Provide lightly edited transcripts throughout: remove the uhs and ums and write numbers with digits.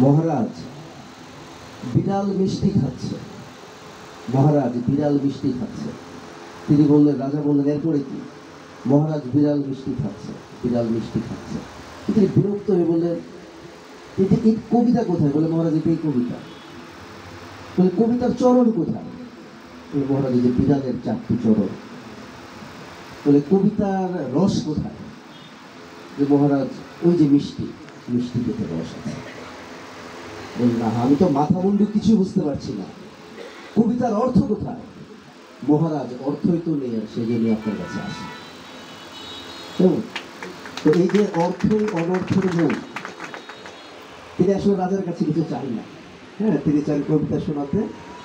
মহারাজ বিড়াল মিষ্টি খাচ্ছে। মহারাজ বিড়াল মিষ্টি খাচ্ছে। তিনি বললেন, রাজা বললেন, এরপরে কি? মহারাজ বিড়াল মিষ্টি খাচ্ছে, বিড়াল মিষ্টি খাচ্ছে। তিনি বিরক্ত হয়ে বললেন, এই কবিতা কোথায়? বলে, মহারাজ এটাই কবিতা। বলে, কবিতার চরণ কোথায়? বলে, মহারাজ যে বিড়ালের 4টি চরণ। বলে, কবিতার রস কোথায়? যে মহারাজ ওই যে মিষ্টি, মিষ্টি খেতে রস আছে। বলে, না, আমি তো মাথা মুন্ডু কিছু বুঝতে পারছি না, কবিতার অর্থ কোথায়? মহারাজ অর্থই তো নেই, আর সেই জন্য আপনার কাছে আসে। তো এই যে অর্থই অনর্থের মূল, তিনি আসলে রাজার কাছে কিছু চাই না। হ্যাঁ, তিনি চান কবিতা শোনাতে,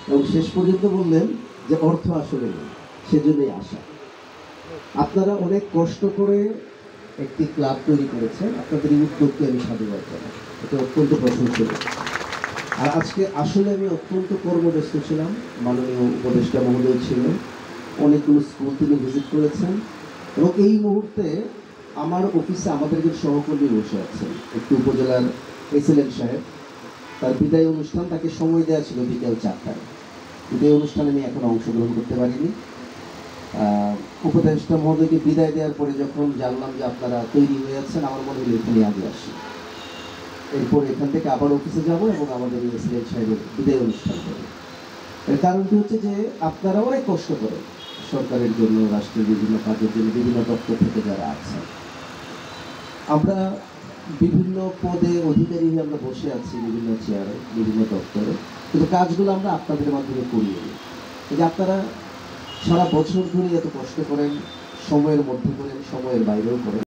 এবং শেষ পর্যন্ত বললেন যে অর্থ আসলে নেই, সেজন্যই আসা। আপনারা অনেক কষ্ট করে একটি ক্লাব তৈরি করেছেন, আপনাদের এই উদ্যোগকে আমি সাধুবাদ জানাই, এটা অত্যন্ত প্রশংসনীয়। আর আজকে আসলে আমি অত্যন্ত কর্মব্যস্ত ছিলাম, মাননীয় উপদেষ্টা মহোদয় ছিলেন, অনেকগুলো স্কুল তিনি ভিজিট করেছেন, এবং এই মুহূর্তে আমার অফিসে আমাদের একজন সহকর্মী বসে আছেন, একটি উপজেলার এসএলএন সাহেব। তার বিদায় অনুষ্ঠান, তাকে সময় দেওয়া ছিল বিকেল 4টায়। বিদায় অনুষ্ঠানে আমি এখন অংশগ্রহণ করতে পারিনি। উপদেষ্টা মহোদয়কে বিদায় দেওয়ার পরে যখন জানলাম যে আপনারা তৈরি হয়ে যাচ্ছেন, আমার মনে হলো এখানে আগে আসি। এরপর এখান থেকে আবার অফিসে যাব এবং আমাদের এসএলএন সাহেবের বিদায় অনুষ্ঠান করব। এর কারণটি হচ্ছে যে আপনারা অনেক কষ্ট করেন সরকারের জন্য, রাষ্ট্রের বিভিন্ন কাজের জন্য, বিভিন্ন দপ্তর থেকে যারা আছেন। আমরা বিভিন্ন পদে অধিকারী হয়ে আমরা বসে আছি, বিভিন্ন চেয়ারে, বিভিন্ন দপ্তরে, কিন্তু কাজগুলো আমরা আপনাদের মাধ্যমে করিয়ে নিই। এই যে আপনারা সারা বছর ধরে এত কষ্ট করেন, সময়ের মধ্যে করেন, সময়ের বাইরেও করেন।